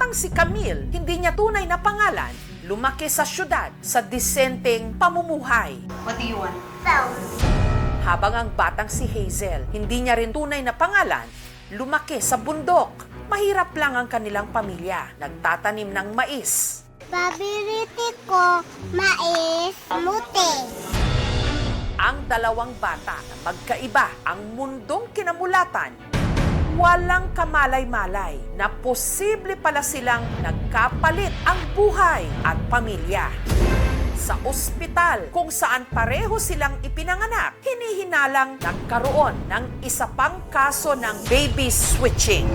Ang si Camille, hindi niya tunay na pangalan, lumaki sa syudad sa disenteng pamumuhay. What do you want? Habang ang batang si Hazel, hindi niya rin tunay na pangalan, lumaki sa bundok. Mahirap lang ang kanilang pamilya, nagtatanim ng mais. Paborito ko, mais, mute. Ang dalawang bata na magkaiba ang mundong kinamulatan, walang kamalay-malay na posible pala silang nagkapalit ang buhay at pamilya. Sa ospital kung saan pareho silang ipinanganak, hinihinalang nagkaroon ng isa pang kaso ng baby switching.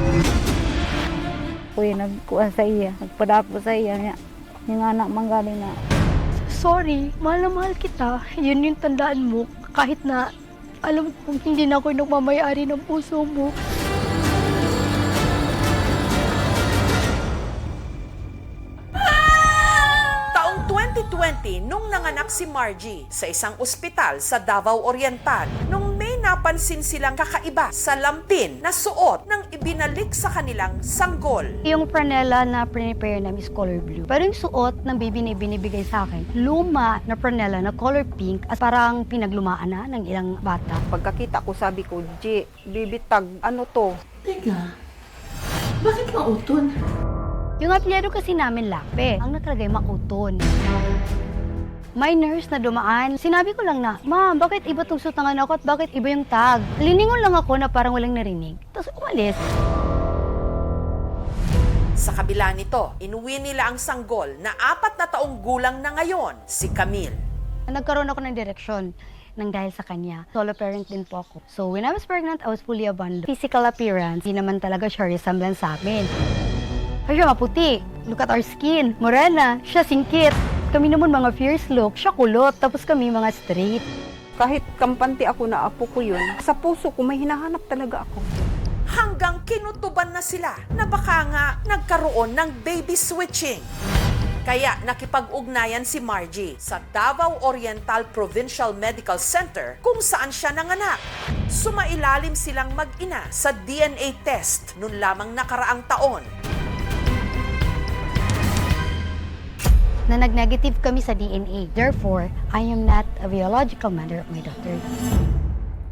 Kuya nagkuha sa iya, nagpadapo sa iya niya. Yung anak manggaling na. Sorry, mahal na mahal kita. Yun yung tandaan mo. Kahit na alam kong hindi na ako nagmamayari ng puso mo. Taong 2020, nung nanganak si Margie sa isang ospital sa Davao Oriental, nung may napansin silang kakaiba sa lampin na suot ng ibinalik sa kanilang sanggol. Yung franela na prepare namin is color blue. Pero yung suot ng baby na binibigay sa akin, luma na franela na color pink at parang pinaglumaan na ng ilang bata. Pagkakita ko, sabi ko, G, bibitag, ano to? Teka, bakit mauton? Yung apelyido kasi namin Lape, ang nakalagay Makuton. May nurse na dumaan, sinabi ko lang na, Ma'am, bakit iba tong sutangan ako at bakit iba yung tag? Liningon lang ako na parang walang narinig. Tapos umalis. Sa kabila nito, inuwi nila ang sanggol na 4 na taong gulang na ngayon, si Camille. Nagkaroon ako ng direksyon nang dahil sa kanya. Solo parent din po ako. So when I was pregnant, I was fully abandoned. Physical appearance, hindi naman talaga siya resemblance sa amin. Siya maputi. Look at our skin. Morena. Siya singkit. Kami naman mga fierce look. Siya kulot. Tapos kami mga straight. Kahit kampante ako na apo ko yun, sa puso ko may hinahanap talaga ako. Hanggang kinutuban na sila na baka nga nagkaroon ng baby switching. Kaya nakipag-ugnayan si Margie sa Davao Oriental Provincial Medical Center kung saan siya nanganak. Sumailalim silang mag-ina sa DNA test noon lamang nakaraang taon. Na nag-negative kami sa DNA. Therefore, I am not a biological mother of my daughter.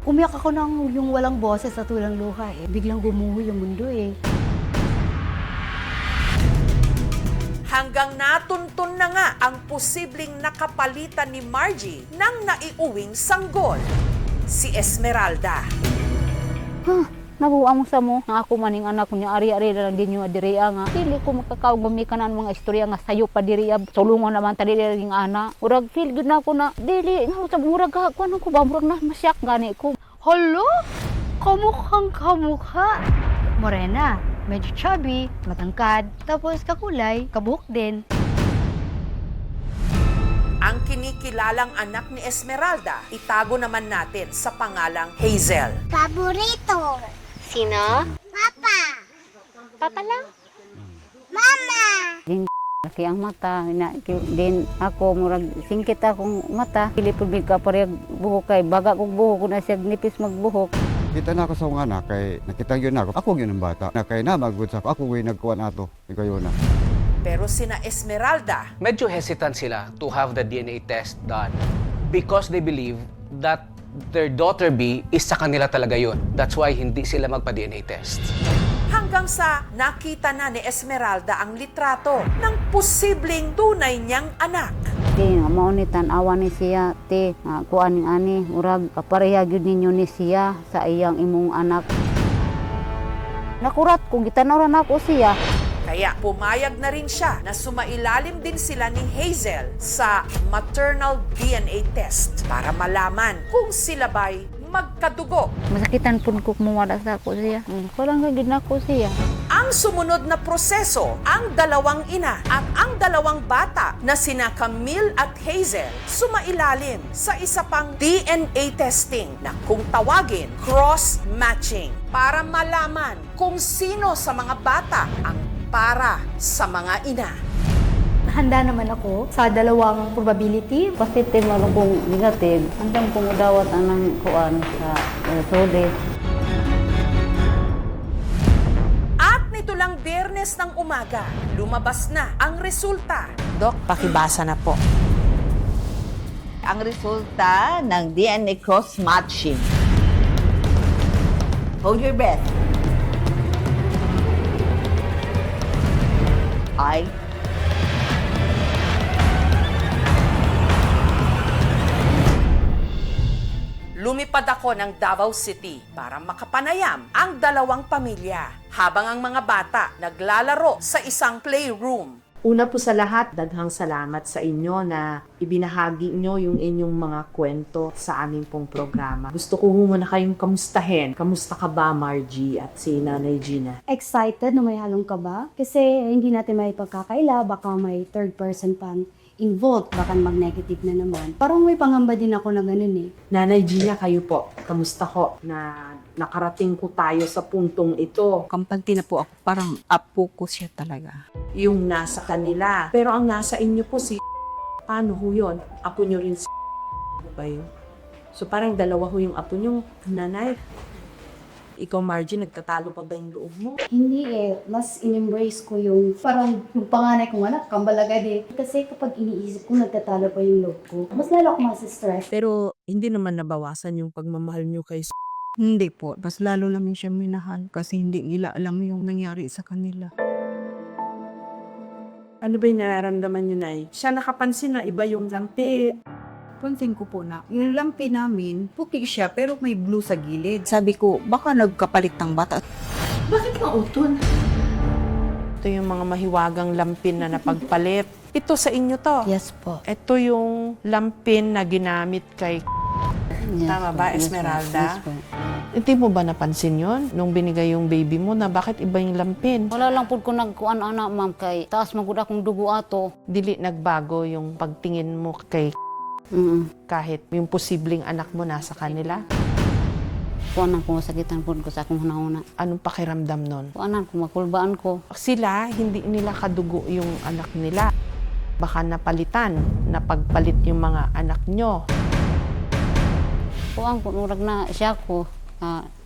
Umiyak ako ng yung walang boses at walang luha eh. Biglang gumuho yung mundo eh. Hanggang natuntun na nga ang posibleng nakapalitan ni Margie ng naiuwing sanggol, si Esmeralda. Nabuwa mo sa mo, nga ako maning anak ko niya, ari-ari na lang din yung adiriya nga. Dili ko makakaugami ka ng mga istorya nga sayo pa diriya. Sulungan naman tali rin ana. Urag feel good na ako na, dili, murag ako, ano ko ba, murag na masyak gani ko. Hala! Kamukhang kamukha! Morena, medyo chubby, matangkad, tapos kakulay, kabuhok din. Ang kinikilalang anak ni Esmeralda, itago naman natin sa pangalang Hazel. Paborito. Sino? Papa. Papa lang? Mama. Laki ang mata, din ako, murag singkit akong mata. Pili po ka parehag buhok kay, baga kong buhok ko na siya nipis magbuhok. Kita na ako sa mga anak, kay nakita yun ako. Ako yun ang bata. Na kay na magod sa ako yung nagkuha na ito. Ikaw yun na. Pero sina Esmeralda, Medyo hesitant sila to have the DNA test done because they believe that their daughter B is sa kanila talaga yun. That's why hindi sila magpa-DNA test. hanggang sa nakita na ni Esmeralda ang litrato ng posibleng tunay niyang anak. Ti, maunitan awan ni siya, ti, kuan ning ani, murag kapareha gyud ninyo ni siya sa iyang imong anak. Nakurat kung gitanaw na ako siya. Kaya pumayag na rin siya na sumailalim din sila ni Hazel sa maternal DNA test para malaman kung sila ba'y magkadugo. Masakitan pun ko kumawala sa ako siya. Kulang gyud na ako siya. Ang sumunod na proseso, ang dalawang ina at ang dalawang bata na sina Camille at Hazel sumailalim sa isa pang DNA testing na kung tawagin cross-matching para malaman kung sino sa mga bata ang para sa mga ina. Handa naman ako sa dalawang probability. Positive man kung negative. Andam kung dawat anang kuan sa results. At nito lang Biyernes ng kaninang umaga, lumabas na ang resulta. Dok, pakibasa na po. Ang resulta ng DNA cross-matching. Hold your breath. I Lumipad ako ng Davao City para makapanayam ang dalawang pamilya habang ang mga bata naglalaro sa isang playroom. Una po sa lahat, daghang salamat sa inyo na ibinahagi nyo yung inyong mga kwento sa aming pong programa. Gusto ko muna kayong kamustahin. Kamusta ka ba, Margie at si Nanay Gina? Excited na may halong kaba? Kasi hindi natin may pagkakaila, baka may third person pang involved, baka mag-negative na naman. Parang may pangamba din ako na ganun eh. Nanay Gina, kayo po. Kamusta ko na nakarating ko tayo sa puntong ito? Kampante na po ako, parang apo ko siya talaga. Yung nasa kanila. Pero ang nasa inyo po si paano ho yun? Apo nyo rin si ba yun? So parang dalawa ho yung apo nyo, nanay. Ikaw, Margie, nagtatalo pa ba yung loob mo? Hindi eh. Mas in-embrace ko yung parang yung panganay kong anak, kambalagad eh. Kasi kapag iniisip ko, nagtatalo pa yung loob ko. Mas lalo ako mas-stress. Pero hindi naman nabawasan yung pagmamahal nyo kay Hindi po, mas lalo namin siya minahal kasi hindi nila alam yung nangyari sa kanila. Ano ba yung nararamdaman nyo, Nay? Siya nakapansin na iba yung lampi. Pansin ko po na, yung lampi namin, puti siya pero may blue sa gilid. Sabi ko, baka nagkapalit ng bata. Bakit mauton? Ito yung mga mahiwagang lampin na napagpalit. Ito sa inyo to. Yes po. Ito yung lampin na ginamit kay Tama ba, Esmeralda? Yes po. Hindi mo ba napansin yon nung binigay yung baby mo na bakit iba yung lampin? Wala lang po ko nagkuan ana ma'am kay taas magud akong dugo ato. Dili nagbago yung pagtingin mo kay kahit yung posibleng anak mo nasa kanila? Kuanan ko masakitan po ko sa akong hunahuna. Anong pakiramdam nun? Kuanan ko makulbaan ko. Sila, hindi nila kadugo yung anak nila. Baka napalitan, napagpalit yung mga anak nyo. Kuan ko murag na siya ko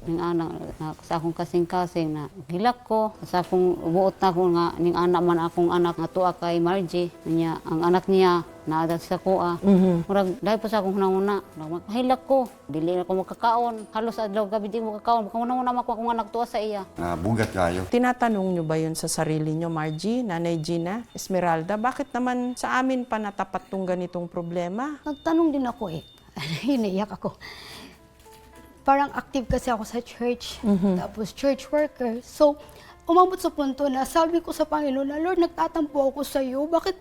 ning anak na sa akong kasing-kasing na hilak ko sa akong buot na ko nga ning anak man akong anak nga tuwa kay Margie niya ang anak niya naada sa kuha. Murag dahil po sa akong hunahuna hilak ko dili na ko makakaon halos adlaw gabi di mo kakaon baka hunahuna mako akong anak tuwa sa iya. Bugat kayo. Tinatanong nyo ba yun sa sarili nyo, Margie, Nanay Gina, Esmeralda? Bakit naman sa amin pa natapat tong ganitong problema? Nagtanong din ako eh. Hiniyak ako. Parang active kasi ako sa church, tapos church worker. So, umabot sa punto na sabi ko sa Panginoon na, Lord, nagtatampo ako sa iyo. Bakit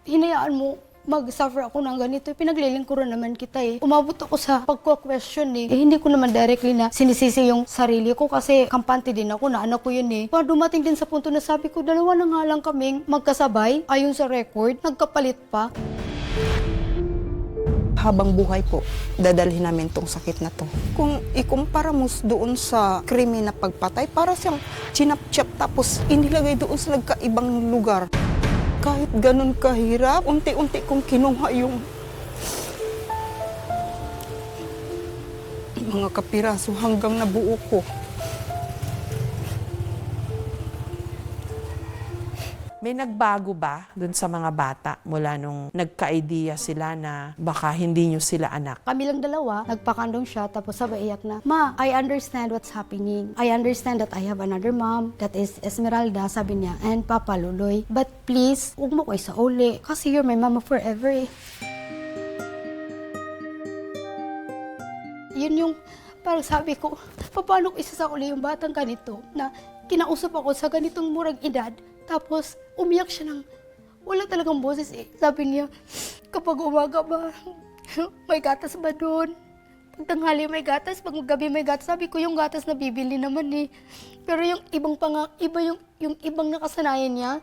hinayaan mo mag-suffer ako ng ganito? Pinaglilingkuran naman kita eh. Umabot ako sa pagko-question eh. Hindi ko naman directly na sinisisi yung sarili ko kasi kampante din ako na anak ko yun eh. Para dumating din sa punto na sabi ko, dalawa na nga lang kaming magkasabay, ayon sa record, nagkapalit pa. Habang buhay po, dadalhin namin tong sakit na to. Kung ikumpara mo doon sa krimen na pagpatay, para siyang chinap-chap tapos inilagay doon sa nagkaibang lugar. Kahit ganun kahirap, unti-unti kong kinuha yung mga kapiraso hanggang nabuo ko. May nagbago ba dun sa mga bata mula nung nagka-idea sila na baka hindi nyo sila anak? Kami lang dalawa, nagpakandong siya, tapos sabay iyak na, Ma, I understand what's happening. I understand that I have another mom, that is Esmeralda, sabi niya, and Papa Luloy. But please, huwag mo ko isauli, kasi you're my mama forever eh. Yun yung, parang sabi ko, paano ko isasauli yung batang ganito, na kinausap ako sa ganitong murag edad, tapos umiyak siya ng wala talagang boses eh. Sabi niya, kapag umaga ba, may gatas ba doon? Pag tanghali may gatas, pag gabi may gatas. Sabi ko, yung gatas na bibili naman eh. Pero yung ibang yung ibang nakasanayan niya,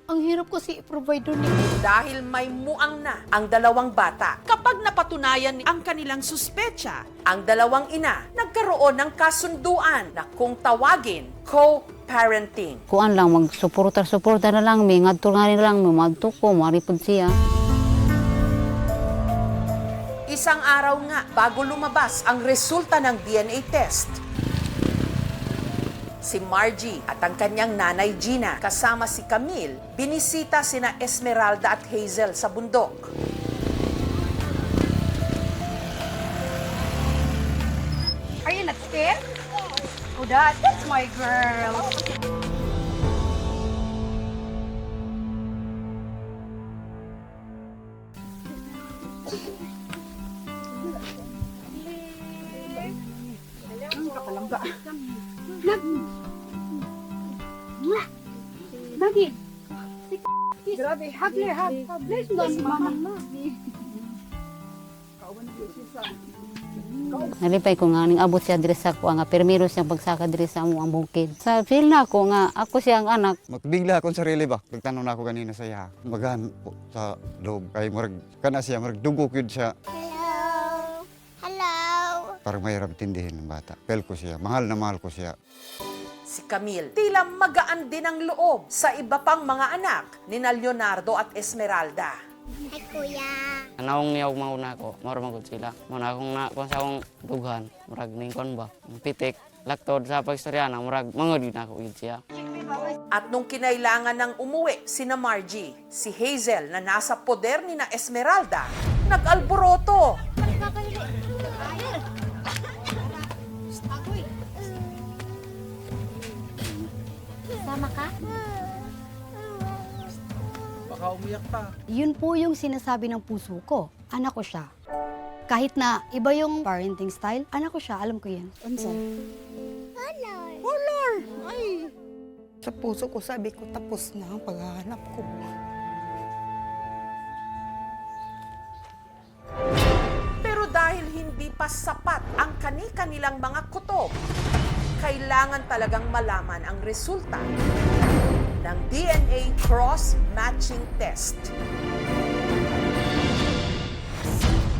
ang hirap ko i-provide doon eh. Dahil may muang na ang dalawang bata, kapag napatunayan ang kanilang suspecha, ang dalawang ina nagkaroon ng kasunduan na kung tawagin co-parenting. Kuan lang magsuporta na lang mi ngadto nga rin lang mi madto ko maripod siya. Isang araw nga bago lumabas ang resulta ng DNA test, Si Margie at ang kanyang nanay Gina kasama si Camille, binisita sina Esmeralda at Hazel sa bundok. Are you not scared? Oh, that's my girl. Grabe, hug. Bless mama. Nalipay ko nga ning abot siya diri sa ko nga permiro siyang pagsaka diri sa amo ang bukid. Sa feel na ko nga ako siyang anak. Magbigla akong sarili ba? Nagtanong na ako kanina sa iya. Magahan po sa loob. Kay murag, kana siya, murag dugo yun siya. Hello. Hello. Parang mahirap tindihin ng bata. Pel ko siya, mahal na mahal ko siya. Si Camille, tila magaan din ang loob sa iba pang mga anak ni Leonardo at Esmeralda. Hi, Kuya. Anawang niyaw mauna ko, marumagod sila. Muna akong na kung sa akong dughan, murag ningkon ba. Ang pitik, laktod sa pagstorya na, murag mangod yun ako yun siya. At nung kinailangan ng umuwi sina Margie, si Hazel na nasa poder ni na Esmeralda, nag-alboroto. Sama ka? Yun po yung sinasabi ng puso ko. Anak ko siya. Kahit na iba yung parenting style, anak ko siya, alam ko yan. Sa puso ko, sabi ko, tapos na ang paghahanap ko. Pero dahil hindi pa sapat ang kani-kanilang mga kutob, kailangan talagang malaman ang resulta ng DNA cross-matching test.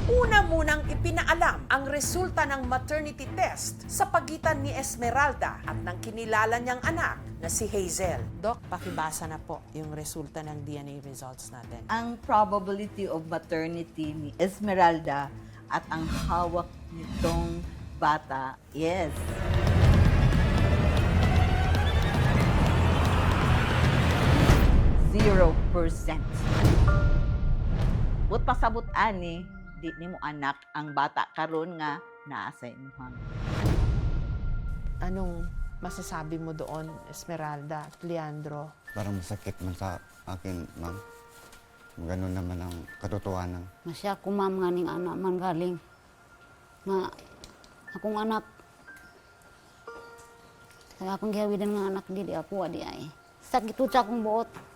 Una munang ipinaalam ang resulta ng maternity test sa pagitan ni Esmeralda at ng kinilala niyang anak na si Hazel. Doc, pakibasa na po yung resulta ng DNA results natin. Ang probability of maternity ni Esmeralda at ang hawak nitong bata is 0%. But pasabot ani, di nimo anak ang bata karon nga naa sa imuhang. Anong masasabi mo doon, Esmeralda at Leandro? Parang masakit man sa akin, ma'am. Ganun naman ang katotohanan. Masya ko ma'am nga ning anak man galing. Nga akong anak. Sa akong gihawidan nga anak dili ako adi ay. Sakit sa akong buot.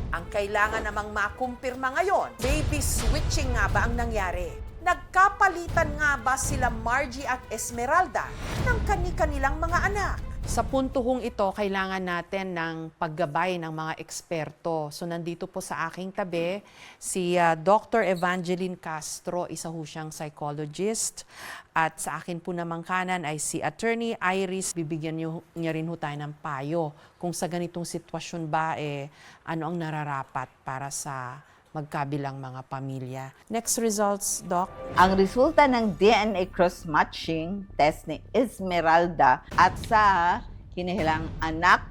Ang kailangan namang makumpirma ngayon, baby switching nga ba ang nangyari? Nagkapalitan nga ba sila Margie at Esmeralda ng kani-kanilang mga anak? Sa puntuhong ito, kailangan natin ng paggabay ng mga eksperto. So nandito po sa aking tabi si Dr. Evangeline Castro, isa ho siyang psychologist. At sa akin po namang kanan ay si Attorney Iris. Bibigyan niya rin ho tayo ng payo kung sa ganitong sitwasyon ba ano ang nararapat para sa magkabilang mga pamilya. Next results, Doc. Ang resulta ng DNA cross-matching test ni Esmeralda at sa kinihilang anak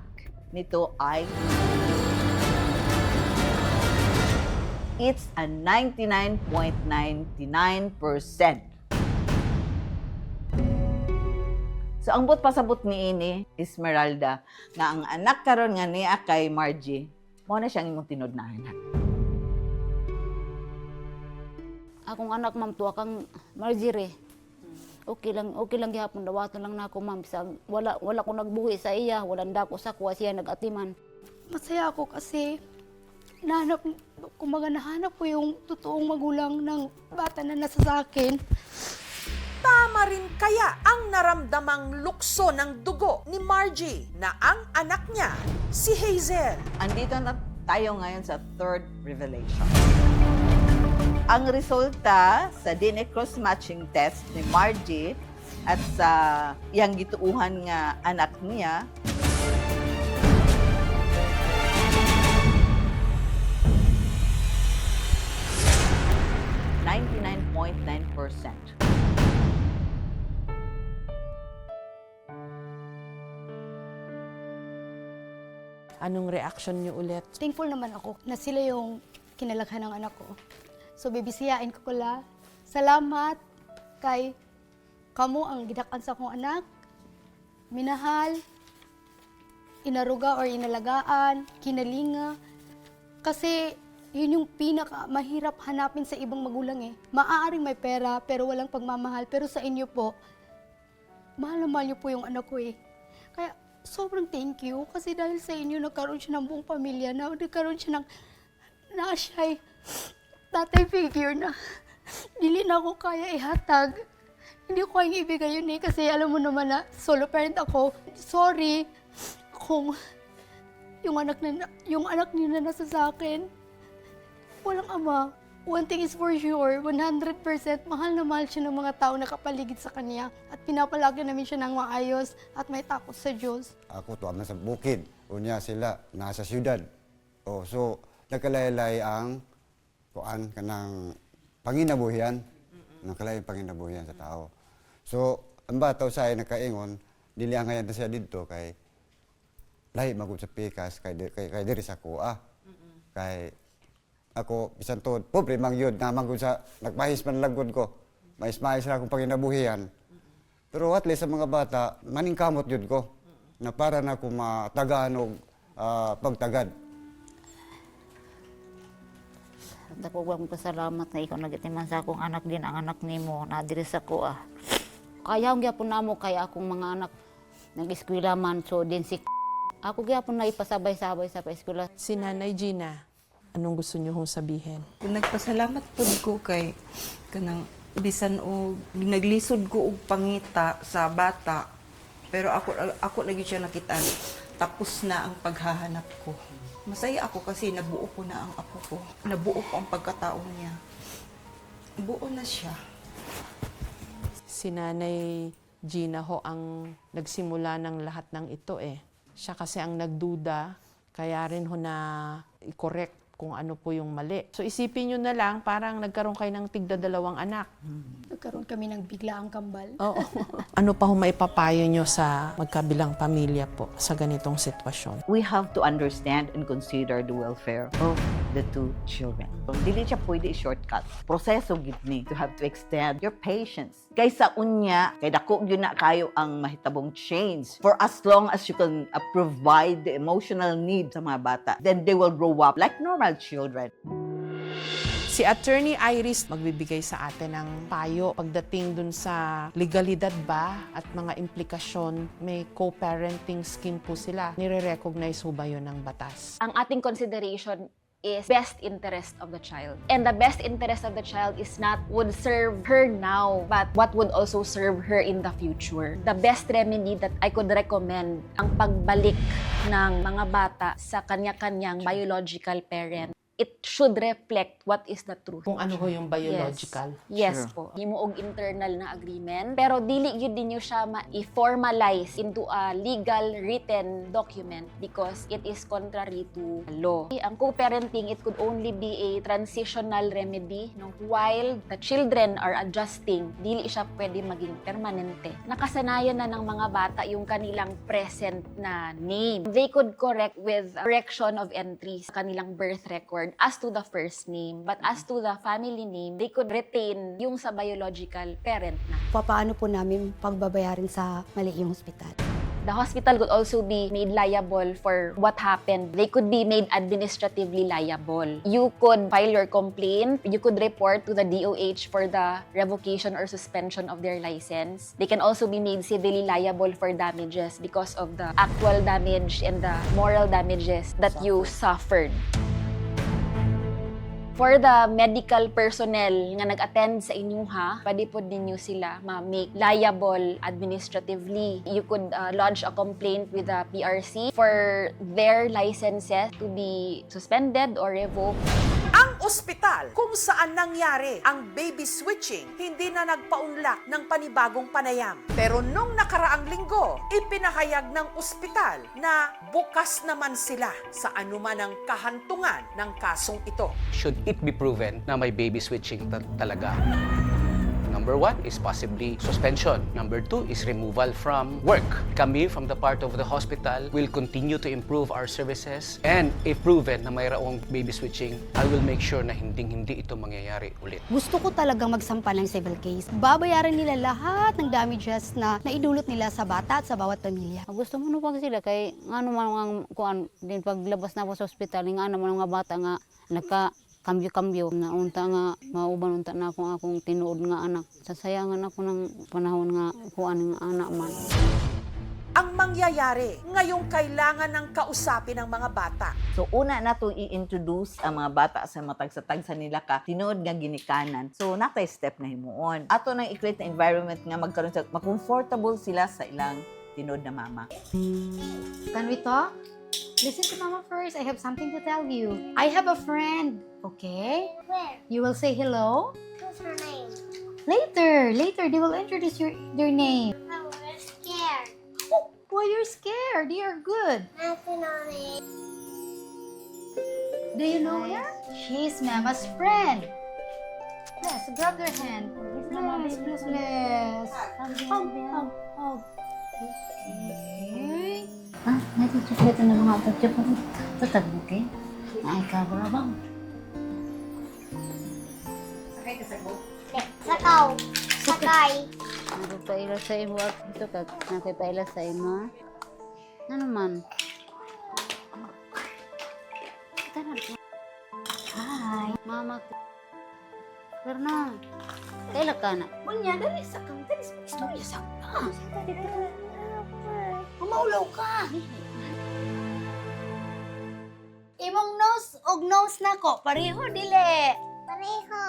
nito ay it's a 99.99%. So ang but pasabot ni ini Esmeralda nga ang anak karon nga niya kay Margie mo na siyang imong tinudnahan. Akong anak ma'am tuwa kang Marjorie. Okay lang gihapon dawaton lang nako ma'am bisag wala ko nagbuhi sa iya, wala ndako sa kuha siya nagatiman. Masaya ako kasi nahanap ko yung totoong magulang ng bata na nasa sa akin. Tama rin kaya ang naramdamang lukso ng dugo ni Margie na ang anak niya, si Hazel. Andito na tayo ngayon sa third revelation. Ang resulta sa DNA cross-matching test ni Margie at sa iyang gituuhan nga anak niya Anong reaction niyo ulit? Thankful naman ako na sila yung kinalaghan ng anak ko. So, bibisiyain ko kula. Salamat kay kamo ang gidakan sa akong anak. Minahal, inaruga or inalagaan, kinalinga. Kasi yun yung mahirap hanapin sa ibang magulang eh. Maaaring may pera pero walang pagmamahal. Pero sa inyo po, mahal na mahal niyo po yung anak ko eh. Kaya sobrang thank you kasi dahil sa inyo nagkaroon siya ng buong pamilya na nagkaroon siya ng siya tatay figure na dili na ako kaya ihatag. Hindi ko kayang ibigay yun eh kasi alam mo naman na solo parent ako. Sorry kung yung anak niyo na nasa sa akin. Walang ama. One thing is for sure, 100% mahal na mahal siya ng mga tao na kapaligid sa kanya at pinapalagi namin siya ng maayos at may takot sa Diyos. Ako to na sa bukid, unya sila nasa syudad. Oh, so nagkalaylay ang kuan kanang panginabuhian, nagkalaylay panginabuhian sa tao. So ang bata usay nakaingon, dili ang ngayon na siya didto kay lahi magud sa pikas kay diri sa kuha. Kay ako bisan tuod pobre mang yun naman ko sa nagpahis man lagod ko. Mais-mais na akong panginabuhian. Pero at least sa mga bata, maningkamot yun ko na para na ako matagaan og pagtagad. Dako ko pasalamat na ikaw nagitiman sa akong anak din ang anak nimo na diri sa kuha. Kaya ang gyapon namo kay akong mga anak nag-eskwela man so din si ako gyapon na ipasabay-sabay sa paeskwela. Si Nanay Gina, anong gusto niyo hong sabihin? Nagpasalamat po ko kay kanang bisan o naglisod ko og pangita sa bata pero ako lagi siya nakitaan tapos na ang paghahanap ko. Masaya ako kasi nabuo ko na ang apo ko. Nabuo ko ang pagkatao niya. Buo na siya. Si Nanay Gina ho ang nagsimula ng lahat ng ito eh. Siya kasi ang nagduda, kaya rin ho na i-correct kung ano po yung mali. So isipin nyo na lang, parang nagkaroon kayo ng tigda-dalawang anak. Nagkaroon kami ng biglaang kambal. Oo. Ano pa ho maipapayo nyo sa magkabilang pamilya po sa ganitong sitwasyon? We have to understand and consider the welfare of the two children. Dili siya pwede i-shortcut. Proseso gid ni to have to extend your patience. Kaysa unya, kay dako gyud na kayo ang mahitabong change. For as long as you can provide the emotional need sa mga bata, then they will grow up like normal children. Si Attorney Iris magbibigay sa atin ng payo pagdating dun sa legalidad ba at mga implikasyon. May co-parenting scheme po sila. Nire-recognize ho ba yun ng batas? Ang ating consideration is best interest of the child. And the best interest of the child is not would serve her now, but what would also serve her in the future. The best remedy that I could recommend ang pagbalik ng mga bata sa kanya-kanyang biological parent. It should reflect what is the truth. Kung ano ho yung biological? Yes po. Himuog internal na agreement. Pero dili yun din nyo siya ma-formalize into a legal written document because it is contrary to law. Ang co-parenting, it could only be a transitional remedy no? While the children are adjusting, dili siya pwede maging permanente. Nakasanayan na ng mga bata yung kanilang present na name. They could correct with correction of entries sa kanilang birth record as to the first name. But as to the family name, they could retain yung sa biological parent na. Paano po namin pagbabayarin sa maliing hospital? The hospital could also be made liable for what happened. They could be made administratively liable. You could file your complaint. You could report to the DOH for the revocation or suspension of their license. They can also be made civilly liable for damages because of the actual damage and the moral damages that you suffered. For the medical personnel nga nag-attend sa inyuha, pwede po ninyo sila ma-make liable administratively. You could lodge a complaint with the PRC for their licenses to be suspended or revoked. Ang ospital kung saan nangyari ang baby switching hindi na nagpaunlak ng panibagong panayam. Pero nung nakaraang linggo, ipinahayag ng ospital na bukas naman sila sa anuman ang kahantungan ng kasong ito. Should it be proven na may baby switching talaga? Number 1 is possibly suspension. Number 2 is removal from work. Kami from the part of the hospital will continue to improve our services, and if proven na mayroong baby switching, I will make sure na hindi ito mangyayari ulit. Gusto ko talagang magsampa ng civil case. Babayaran nila lahat ng damages na naidulot nila sa bata at sa bawat pamilya. Gusto mo na pag sila kay ano man ang kuan din paglabas na ako sa ospital nga naman mga bata nga nagka-kambyo-kambyo na unta nga mauban unta na akong tinuod nga anak. Sasayangan ako ng panahon nga kuan nga anak man. Ang mangyayari, ngayong kailangan ng kausapin ng mga bata. So una na to i-introduce ang mga bata sa matagsa-tagsa nila ka tinuod nga ginikanan. So natay step na himuon. Ato nang i-create na environment nga magkaroon sa comfortable sila sa ilang tinuod na mama. Can we talk? Listen to Mama first. I have something to tell you. I have a friend, okay? Where? You will say hello. What's her name? Later, they will introduce their name. Oh, we're scared. Oh, why you're scared? They are good. Nothing on it. Do you know her? She's Mama's friend. Yes, grab their hand. Bless. Hug. Okay. Ah, nagsusulit na mga atadyo ko. Tatag mo kay? Ay, kabarabang. Sakaw. Sakay. Nagpaila sa imo at ito ka. Nagpaila sa imo. Ano man? Hi. Mama ko. Karna. Kaila ka na. Unya, dali sa kang. Dali sa istorya sa kang. Maulaw ka. Imong nose og nose nako, pareho dili. Pareho.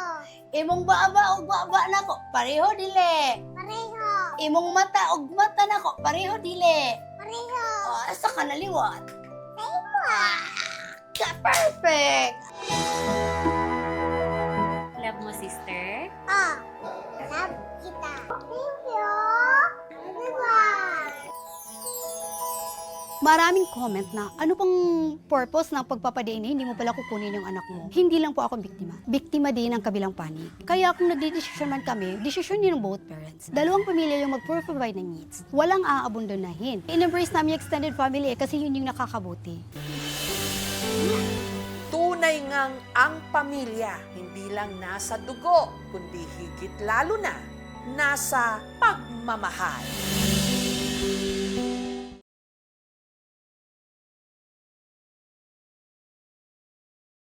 Imong baba og baba nako, pareho dili. Pareho. Imong mata og mata nako, pareho dili. Pareho. Oh, asa ka naliwat? Same. Perfect. Love mo, sister? Oh. Love kita. Thank you. Everyone. Maraming comment na ano pang purpose ng pagpapa-DNA, hindi mo pala kukunin yung anak mo. Hindi lang po ako biktima. Biktima din ang kabilang panig. Kaya kung nagdidesisyon man kami, desisyon din ng both parents. Dalawang pamilya yung mag-provide ng needs. Walang aabundonahin. In-embrace namin yung extended family kasi yun yung nakakabuti. Tunay ngang ang pamilya, hindi lang nasa dugo, kundi higit lalo na nasa pagmamahal.